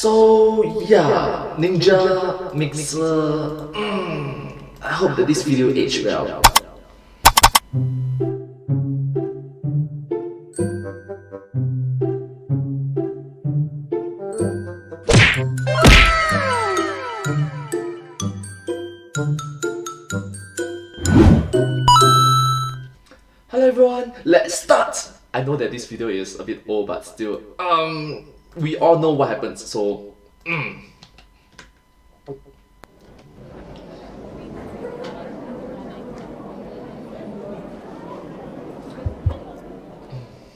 So yeah, Ninja, Mixer, I hope that this video aged well. Hello everyone, let's start! I know that this video is a bit old, but still, we all know what happens, so,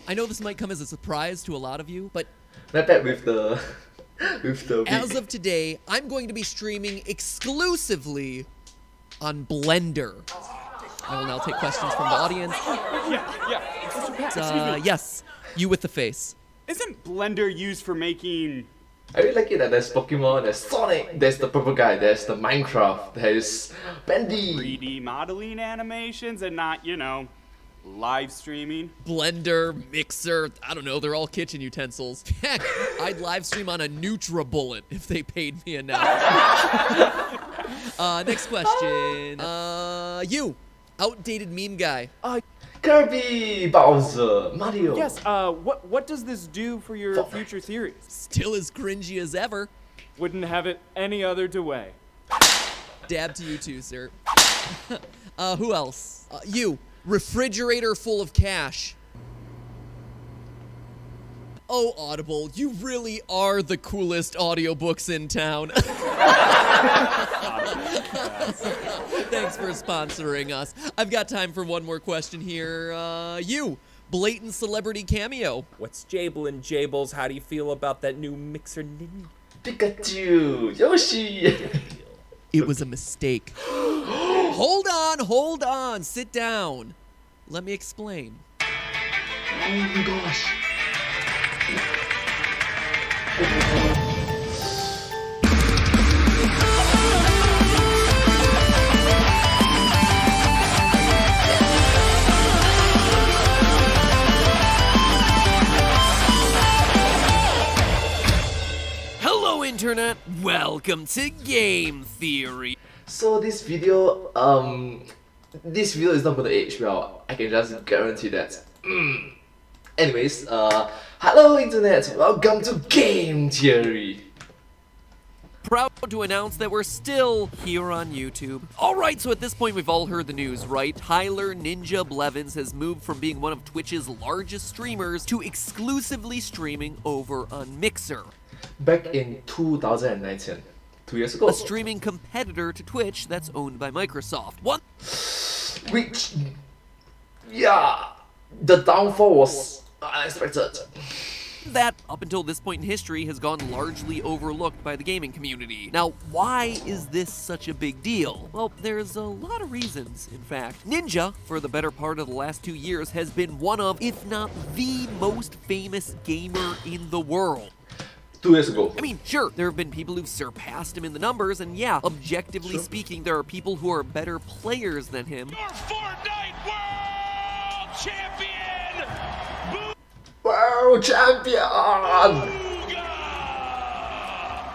I know this might come as a surprise to a lot of you, but MatPat with the, as of today, I'm going to be streaming exclusively on Blender. I will now take questions from the audience. Yes, you with the face. Isn't Blender used for making... I really like it that there's Pokemon, there's Sonic, there's the purple guy, there's the Minecraft, there's Bendy. 3D modeling animations and not, you know, live streaming. Blender, Mixer, I don't know, they're all kitchen utensils. Heck, I'd live stream on a NutriBullet if they paid me enough. Next question. You, outdated meme guy. Kirby, Bowser, Mario. Yes, what does this do for your Fortnite. future theories? Still as cringy as ever. Wouldn't have it any other way. Dab to you too, sir. Who else? You, refrigerator full of cash. Oh, Audible, you really are the coolest audiobooks in town. Thanks for sponsoring us. I've got time for one more question here. You, blatant celebrity cameo. What's Jable and Jables? How do you feel about that new Mixer Ninja? Pikachu, Yosi. It was a mistake. Hold on, sit down. Let me explain. Oh my gosh. Hello, Internet. Welcome to Game Theory. So this video is not gonna age well. I can just guarantee that. Anyways, hello Internet. Welcome to Game Theory. Proud to announce that we're still here on YouTube. Alright, so at this point we've all heard the news, right? Tyler Ninja Blevins has moved from being one of Twitch's largest streamers to exclusively streaming over on Mixer, Back in 2019, 2 years ago. a streaming competitor to Twitch that's owned by Microsoft. Which, yeah, the downfall was unexpected. That, up until this point in history, has gone largely overlooked by the gaming community. Now, why is this such a big deal? Well, there's a lot of reasons, in fact. Ninja, for the better part of the last 2 years, has been one of, if not the most famous gamer in the world. 2 years ago. I mean, sure, there have been people who've surpassed him in the numbers, and yeah, objectively speaking, there are people who are better players than him. Your Fortnite World Champion! World Champion!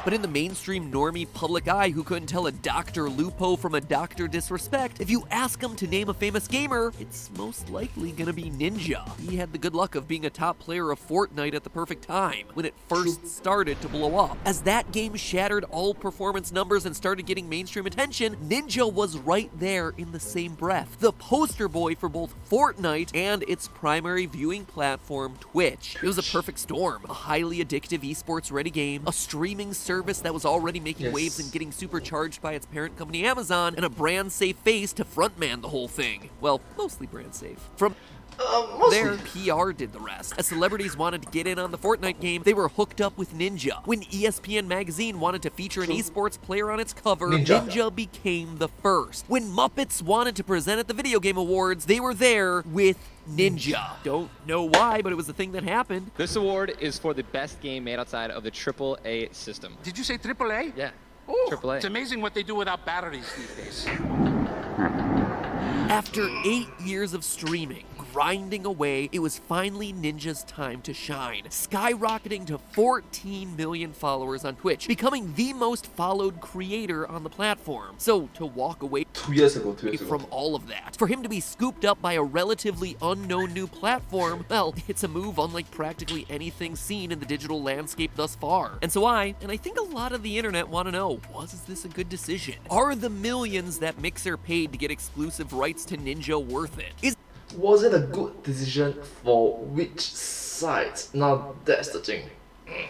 But in the mainstream normie public eye who couldn't tell a Dr. Lupo from a Dr. Disrespect, if you ask him to name a famous gamer, it's most likely gonna be Ninja. He had the good luck of being a top player of Fortnite at the perfect time, when it first started to blow up. As that game shattered all performance numbers and started getting mainstream attention, Ninja was right there in the same breath. The poster boy for both Fortnite and its primary viewing platform, Twitch. It was a perfect storm. A highly addictive esports ready game, a streaming service that was already making waves and getting supercharged by its parent company Amazon, and a brand safe face to frontman the whole thing. Well, mostly brand safe. From there, PR did the rest. As celebrities wanted to get in on the Fortnite game, they were hooked up with Ninja. When ESPN magazine wanted to feature an esports player on its cover, Ninja became the first. When Muppets wanted to present at the Video Game Awards, they were there with Ninja. Don't know why, but it was the thing that happened. This award is for the best game made outside of the AAA system. Did you say AAA? Yeah, Oh, AAA. it's amazing what they do without batteries these days. After 8 years of streaming, grinding away, it was finally Ninja's time to shine, skyrocketing to 14 million followers on Twitch, becoming the most followed creator on the platform. So to walk away 2 years ago, 2 years ago. from all of that, for him to be scooped up by a relatively unknown new platform, well, it's a move unlike practically anything seen in the digital landscape thus far. And so I think a lot of the internet want to know, was this a good decision? Are the millions that Mixer paid to get exclusive rights to Ninja worth it? Was it a good decision for which side? Now that's the thing.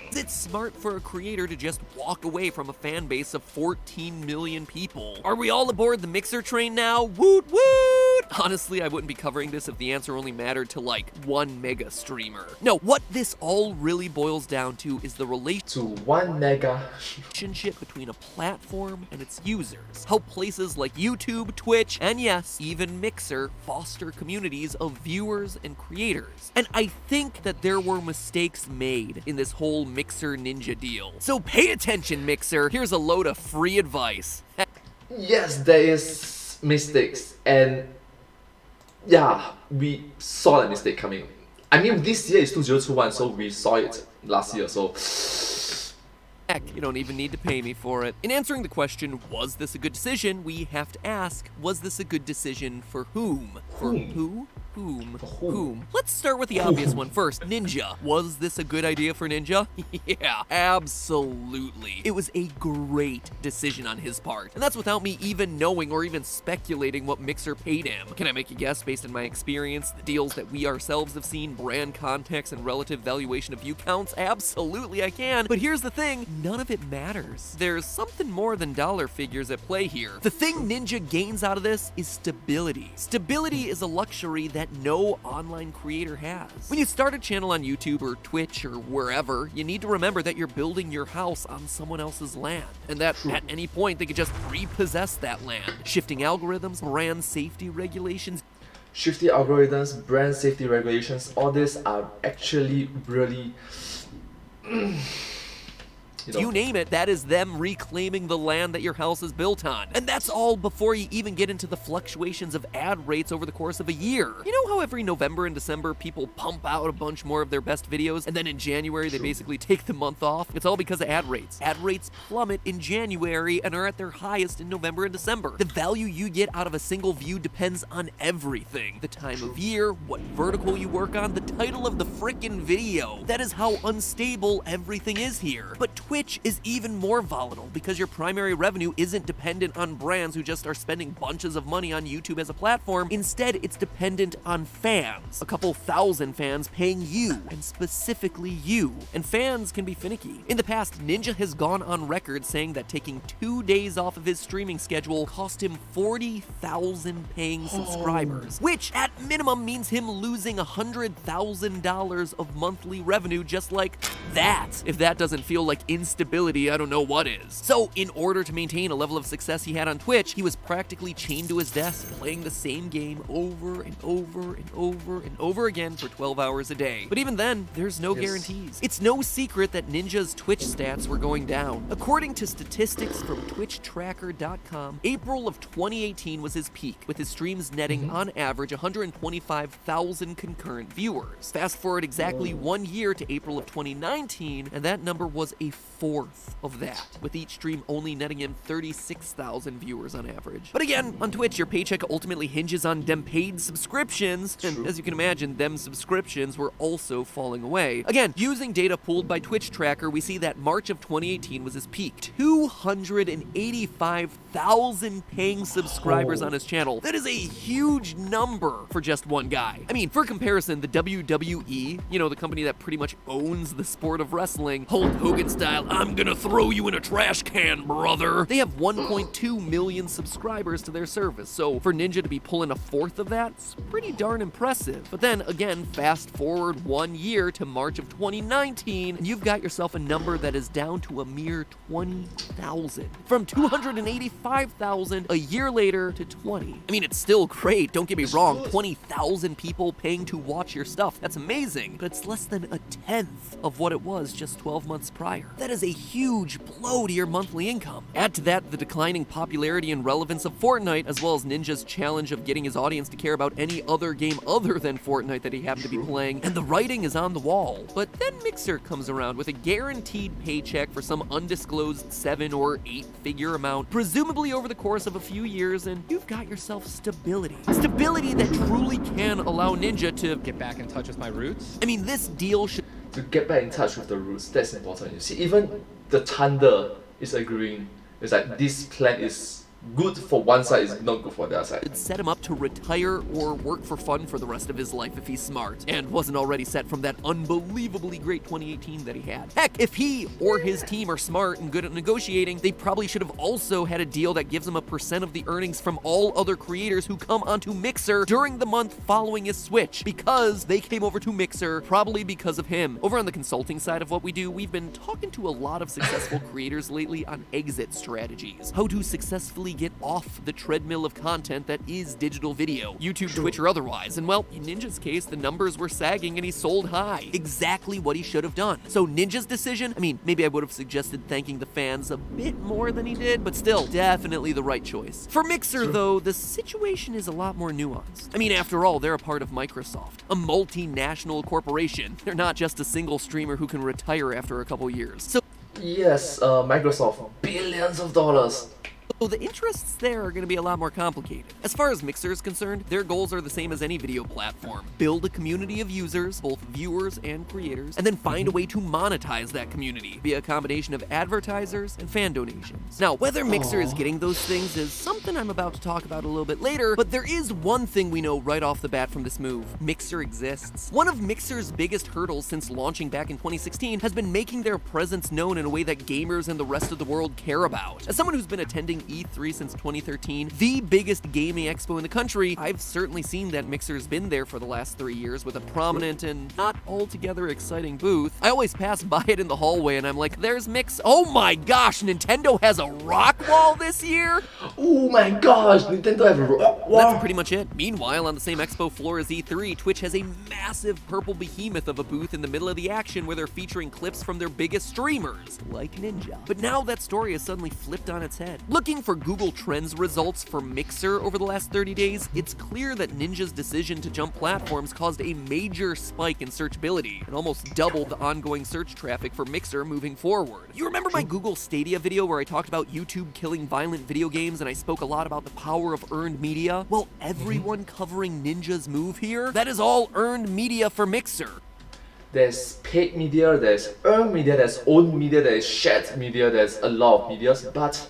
Is it smart for a creator to just walk away from a fan base of 14 million people? Are we all aboard the Mixer train now? Woot woot! Honestly, I wouldn't be covering this if the answer only mattered to like one mega streamer. No, what this all really boils down to is the To 1 mega. relationship between a platform and its users. How places like YouTube, Twitch, and yes, even Mixer foster communities of viewers and creators. And I think that there were mistakes made in this whole Mixer Ninja deal. So pay attention, Mixer. Here's a load of free advice. Yes, there is mistakes, and yeah, we saw that mistake coming. I mean, this year is 2021, so we saw it last year, so Heck, you don't even need to pay me for it. In answering the question, was this a good decision, we have to ask, was this a good decision for whom? For who? Whom? Let's start with the obvious one first, Ninja. Was this a good idea for Ninja? Yeah, absolutely. It was a great decision on his part. And that's without me even knowing or even speculating what Mixer paid him. Can I make a guess based on my experience, the deals that we ourselves have seen, brand context, and relative valuation of view counts? Absolutely I can. But here's the thing, none of it matters. There's something more than dollar figures at play here. The thing Ninja gains out of this is stability. Stability is a luxury that no online creator has. When you start a channel on YouTube or Twitch or wherever, you need to remember that you're building your house on someone else's land, and that at any point they could just repossess that land. Shifting algorithms, brand safety regulations, shifty algorithms, brand safety regulations, all these are actually really you name it, that is them reclaiming the land that your house is built on. And that's all before you even get into the fluctuations of ad rates over the course of a year. You know how every November and December people pump out a bunch more of their best videos, and then in January they basically take the month off? It's all because of ad rates. Ad rates plummet in January and are at their highest in November and December. The value you get out of a single view depends on everything. The time of year, what vertical you work on, the title of the frickin' video. That is how unstable everything is here. But Twitch is even more volatile because your primary revenue isn't dependent on brands who just are spending bunches of money on YouTube as a platform. Instead, it's dependent on fans. A couple thousand fans paying you, and specifically you. And fans can be finicky. In the past, Ninja has gone on record saying that taking 2 days off of his streaming schedule cost him 40,000 paying subscribers, which at minimum means him losing $100,000 of monthly revenue just like that. If that doesn't feel like instability, I don't know what is. So in order to maintain a level of success he had on Twitch, he was practically chained to his desk, playing the same game over and over and over and over again for 12 hours a day. But even then, there's no guarantees. It's no secret that Ninja's Twitch stats were going down. According to statistics from TwitchTracker.com, April of 2018 was his peak, with his streams netting on average 125,000 concurrent viewers. Fast forward exactly 1 year to April of 2019, and that number was a fourth of that, with each stream only netting him 36,000 viewers on average. But again, on Twitch, your paycheck ultimately hinges on them paid subscriptions, and as you can imagine, them subscriptions were also falling away. Again, using data pulled by Twitch Tracker, we see that March of 2018 was his peak. 285,000 paying subscribers on his channel. That is a huge number for just one guy. I mean, for comparison, the WWE, you know, the company that pretty much owns the sport of wrestling, Hulk Hogan style, I'm gonna throw you in a trash can, brother. They have 1.2 million subscribers to their service, so for Ninja to be pulling a fourth of that, it's pretty darn impressive. But then again, fast forward 1 year to March of 2019, and you've got yourself a number that is down to a mere 20,000. From 285,000 a year later to 20. I mean, it's still great, don't get me wrong. 20,000 people paying to watch your stuff. That's amazing, but it's less than a tenth of what it was just 12 months prior. That is a huge blow to your monthly income. Add to that the declining popularity and relevance of Fortnite, as well as Ninja's challenge of getting his audience to care about any other game other than Fortnite that he happened to be playing, and the writing is on the wall. But then Mixer comes around with a guaranteed paycheck for some undisclosed 7 or 8 figure amount, presumably over the course of a few years, and you've got yourself stability. Stability that truly can allow Ninja to Get back in touch with my roots. I mean, this deal should To get back in touch with the roots, that's important. You see, even the Thunder is agreeing. It's like this plan is good for one side, is not good for the other side. set him up to retire or work for fun for the rest of his life if he's smart, and wasn't already set from that unbelievably great 2018 that he had. Heck, if he or his team are smart and good at negotiating, they probably should have also had a deal that gives him a % of the earnings from all other creators who come onto Mixer during the month following his switch, because they came over to Mixer probably because of him. Over on the consulting side of what we do, we've been talking to a lot of successful creators lately on exit strategies, how to successfully get off the treadmill of content that is digital video, YouTube, Twitch, or otherwise. And well, in Ninja's case, the numbers were sagging and he sold high. Exactly what he should have done. So Ninja's decision, I mean, maybe I would have suggested thanking the fans a bit more than he did, but still, definitely the right choice. For Mixer, though, the situation is a lot more nuanced. I mean, after all, they're a part of Microsoft, a multinational corporation. They're not just a single streamer who can retire after a couple years. So Yes, Microsoft, billions of dollars. So the interests there are going to be a lot more complicated. As far as Mixer is concerned, their goals are the same as any video platform. Build a community of users, both viewers and creators, and then find a way to monetize that community via a combination of advertisers and fan donations. Now, whether Mixer is getting those things is something I'm about to talk about a little bit later, but there is one thing we know right off the bat from this move. Mixer exists. One of Mixer's biggest hurdles since launching back in 2016 has been making their presence known in a way that gamers and the rest of the world care about. As someone who's been attending E3 since 2013, the biggest gaming expo in the country, I've certainly seen that Mixer's been there for the last 3 years with a prominent and not altogether exciting booth. I always pass by it in the hallway and I'm like, there's Mix. Oh my gosh, Nintendo has a rock wall this year? Oh my gosh, Nintendo have a rock wall. That's pretty much it. Meanwhile, on the same expo floor as E3, Twitch has a massive purple behemoth of a booth in the middle of the action where they're featuring clips from their biggest streamers, like Ninja. But now that story has suddenly flipped on its head. Looking for Google Trends results for Mixer over the last 30 days, it's clear that Ninja's decision to jump platforms caused a major spike in searchability and almost doubled the ongoing search traffic for Mixer moving forward. You remember my Google Stadia video where I talked about YouTube killing violent video games and I spoke a lot about the power of earned media? Well, everyone covering Ninja's move here, that is all earned media for Mixer. There's paid media, there's earned media, there's owned media, there's shared media, there's a lot of medias, but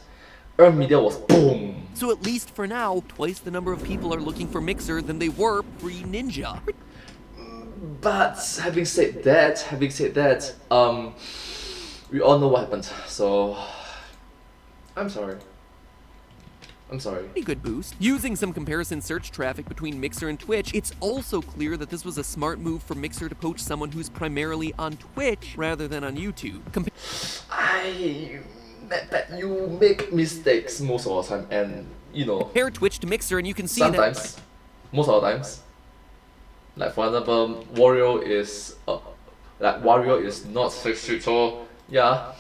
earned media was boom. So at least for now, twice the number of people are looking for Mixer than they were pre-Ninja. But having said that, we all know what happened, so I'm sorry. Pretty good boost. Using some comparison search traffic between Mixer and Twitch, it's also clear that this was a smart move for Mixer to poach someone who's primarily on Twitch rather than on YouTube. You make mistakes most of the time, and you know. Compare Twitch to Mixer and you can see sometimes, most of the times. Like for example, Wario is not 6 feet tall. Yeah.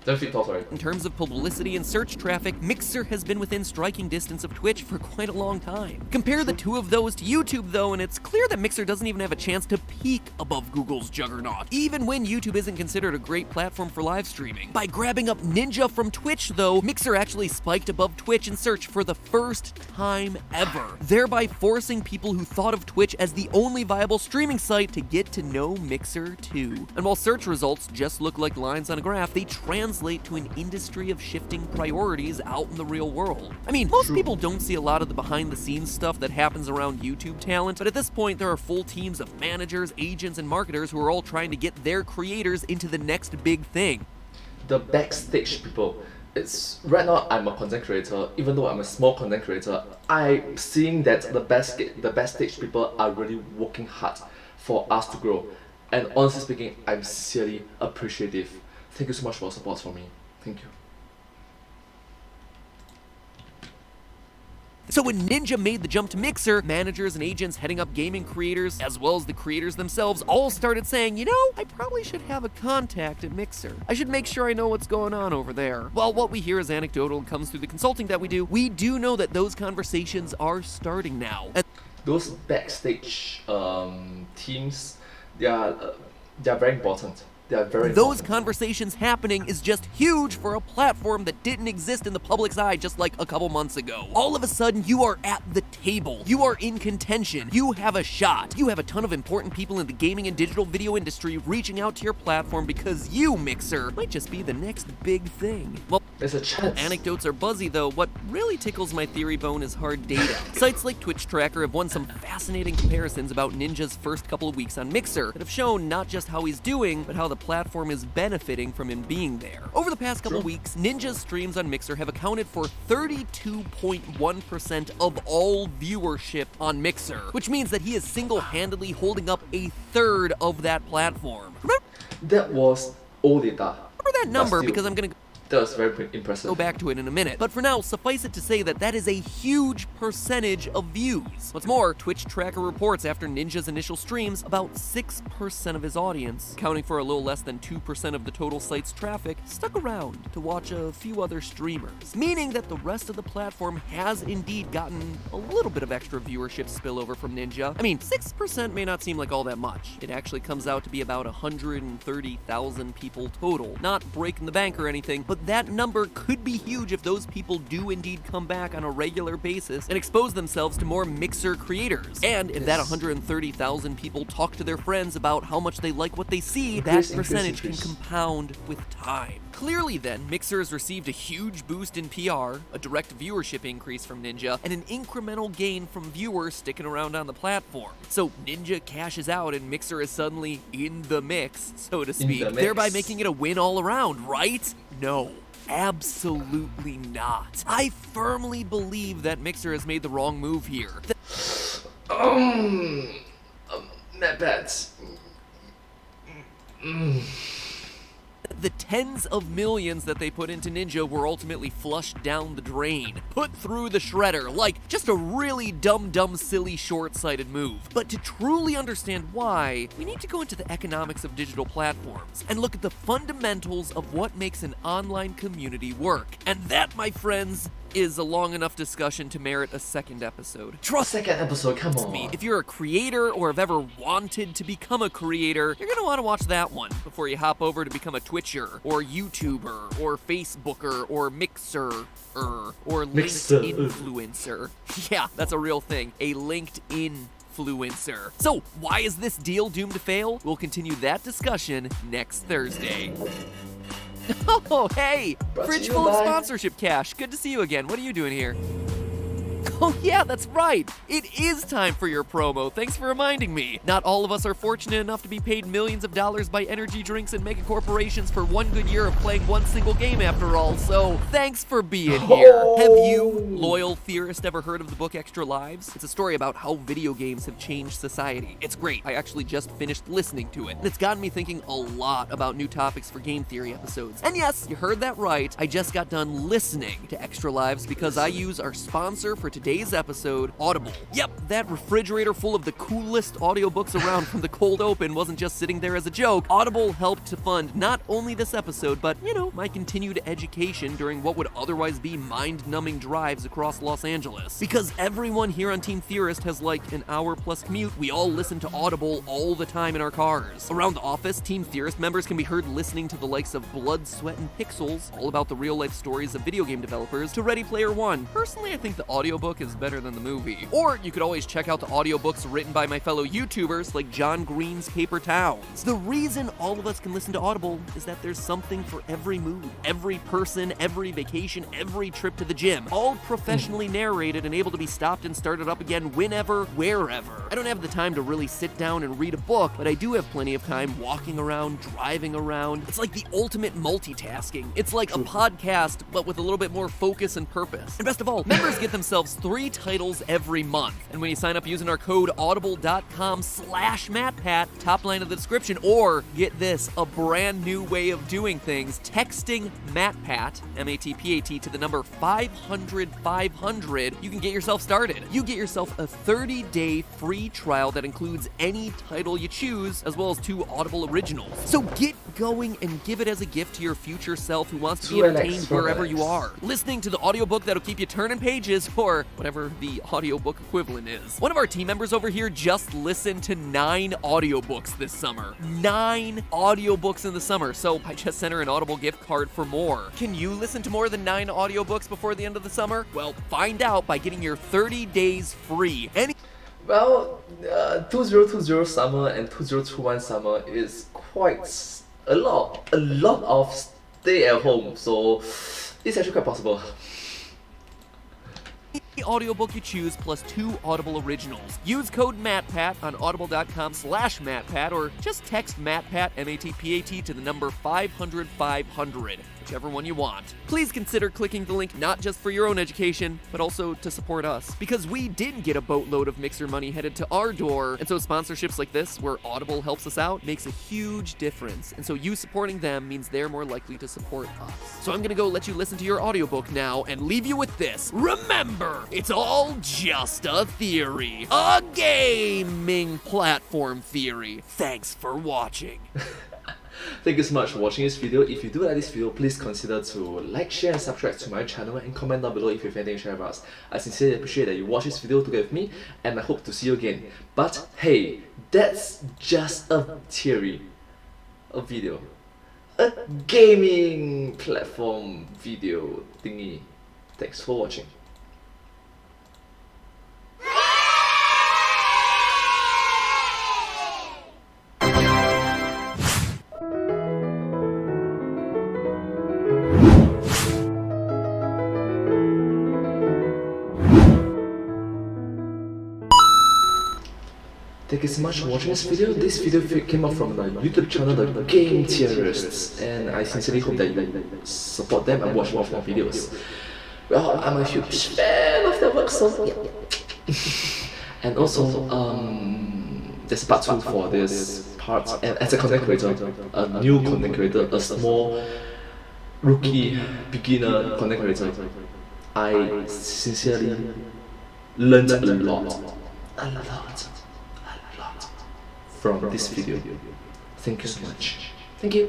10 feet tall, sorry. in terms of publicity and search traffic, Mixer has been within striking distance of Twitch for quite a long time. Compare the two of those to YouTube though, and it's clear that Mixer doesn't even have a chance to peak above Google's juggernaut, even when YouTube isn't considered a great platform for live streaming. By grabbing up Ninja from Twitch though, Mixer actually spiked above Twitch in search for the first time ever, thereby forcing people who thought of Twitch as the only viable streaming site to get to know Mixer too. And while search results just look like lines on a graph, they translate to an industry of shifting priorities out in the real world. I mean, most people don't see a lot of the behind-the-scenes stuff that happens around YouTube talent, but at this point there are full teams of managers, agents, and marketers who are all trying to get their creators into the next big thing. The backstage people. It's right now I'm a content creator. Even though I'm a small content creator, I'm seeing that the backstage people are really working hard for us to grow. And honestly speaking, I'm sincerely appreciative. Thank you so much for your support for me. Thank you. So when Ninja made the jump to Mixer, managers and agents heading up gaming creators, as well as the creators themselves, all started saying, you know, I probably should have a contact at Mixer. I should make sure I know what's going on over there. While what we hear is anecdotal and comes through the consulting that we do know that those conversations are starting now. Those backstage teams, they are very important. They are very Those important. conversations happening is just huge for a platform that didn't exist in the public's eye just like a couple months ago. All of a sudden, you are at the table. You are in contention. You have a shot. You have a ton of important people in the gaming and digital video industry reaching out to your platform because you, Mixer, might just be the next big thing. Well, there's a chance. Anecdotes are buzzy though. What really tickles my theory bone is hard data. Sites like Twitch Tracker have won some fascinating comparisons about Ninja's first couple of weeks on Mixer that have shown not just how he's doing, but how the platform is benefiting from him being there. Over the past couple weeks, Ninja's streams on Mixer have accounted for 32.1% of all viewership on Mixer, which means that he is single-handedly holding up a third of that platform. That was old data. Remember that number still, because I'm gonna that was very impressive. go back to it in a minute. But for now, suffice it to say that that is a huge percentage of views. What's more, Twitch Tracker reports after Ninja's initial streams, about 6% of his audience, accounting for a little less than 2% of the total site's traffic, stuck around to watch a few other streamers, meaning that the rest of the platform has indeed gotten a little bit of extra viewership spillover from Ninja. I mean, 6% may not seem like all that much. It actually comes out to be about 130,000 people total. Not breaking the bank or anything, but that number could be huge if those people do indeed come back on a regular basis and expose themselves to more Mixer creators. And if that 130,000 people talk to their friends about how much they like what they see, that percentage can compound with time. Clearly then, Mixer has received a huge boost in PR, a direct viewership increase from Ninja, and an incremental gain from viewers sticking around on the platform. So Ninja cashes out and Mixer is suddenly in the mix, so to speak, thereby making it a win all around, right? No. Absolutely not. I firmly believe that Mixer has made the wrong move here. MatPats. The tens of millions that they put into Ninja were ultimately flushed down the drain, put through the shredder, like just a really dumb, silly, short-sighted move. But to truly understand why, we need to go into the economics of digital platforms and look at the fundamentals of what makes an online community work. And that, my friends, is a long enough discussion to merit a second episode. Trust second episode, come on. Me, if you're a creator or have ever wanted to become a creator, you're gonna want to watch that one before you hop over to become a Twitcher or YouTuber or Facebooker or Mixer or linked influencer. Yeah, that's a real thing. A linked influencer. So, why is this deal doomed to fail? We'll continue that discussion next Thursday. Oh, hey! Fridge full of sponsorship cash. Good to see you again. What are you doing here? Oh yeah, that's right. It is time for your promo. Thanks for reminding me. Not all of us are fortunate enough to be paid millions of dollars by energy drinks and mega corporations for one good year of playing one single game after all, so thanks for being here. Have you, loyal theorist, ever heard of the book Extra Lives? It's a story about how video games have changed society. It's great. I actually just finished listening to it, and it's gotten me thinking a lot about new topics for game theory episodes. And yes, you heard that right. I just got done listening to Extra Lives because I use our sponsor for today's episode, Audible. Yep, that refrigerator full of the coolest audiobooks around from the cold open wasn't just sitting there as a joke. Audible helped to fund not only this episode, but, you know, my continued education during what would otherwise be mind-numbing drives across Los Angeles. Because everyone here on Team Theorist has like an hour-plus commute, we all listen to Audible all the time in our cars. Around the office, Team Theorist members can be heard listening to the likes of Blood, Sweat, and Pixels, all about the real-life stories of video game developers, to Ready Player One. Personally, I think the audiobook is better than the movie. Or you could always check out the audiobooks written by my fellow YouTubers like John Green's Paper Towns. The reason all of us can listen to Audible is that there's something for every mood, every person, every vacation, every trip to the gym, all professionally narrated and able to be stopped and started up again whenever, wherever. I don't have the time to really sit down and read a book, but I do have plenty of time walking around, driving around. It's like the ultimate multitasking. It's like a podcast, but with a little bit more focus and purpose. And best of all, members get themselves 3 titles every month. And when you sign up using our code audible.com/MatPat, top line of the description, or get this, a brand new way of doing things, texting MatPat, M-A-T-P-A-T, to the number 500-500, you can get yourself started. You get yourself a 30-day free trial that includes any title you choose, as well as 2 Audible originals. So get going and give it as a gift to your future self who wants to be entertained wherever you are. Listening to the audiobook that'll keep you turning pages, or whatever the audiobook equivalent is. One of our team members over here just listened to 9 audiobooks this summer. 9 audiobooks in the summer, so I just sent her an Audible gift card for more. Can you listen to more than 9 audiobooks before the end of the summer? Well, find out by getting your 30 days free. Well, 2020 summer and 2021 summer is quite a lot of stay at home, so it's actually quite possible. The audiobook you choose plus 2 Audible originals. Use code MatPat on audible.com/MatPat, or just text MatPat, M-A-T-P-A-T, to the number 500-500, whichever one you want. Please consider clicking the link not just for your own education, but also to support us, because we did get a boatload of Mixer money headed to our door, and so sponsorships like this, where Audible helps us out, makes a huge difference, and so you supporting them means they're more likely to support us. So I'm gonna go let you listen to your audiobook now, and leave you with this. Remember, it's all just a theory. A gaming platform theory. Thanks for watching. Thank you so much for watching this video. If you do like this video, please consider to like, share and subscribe to my channel, and comment down below if you have anything to share about us. I sincerely appreciate that you watch this video together with me, and I hope to see you again. But hey, that's just a theory. A video. A gaming platform video thingy. Thanks for watching. Thank you so much for watching this video. This video came up from the YouTube channel, the Game Theorists, and I sincerely hope that you support them and watch more of their videos. Well, I'm a huge fan of their work, so yeah. And also, there's part 2 for this part. And as a content creator, a new content creator, a small rookie beginner content creator, I sincerely learned a lot from this video. Thank you so much. Thank you.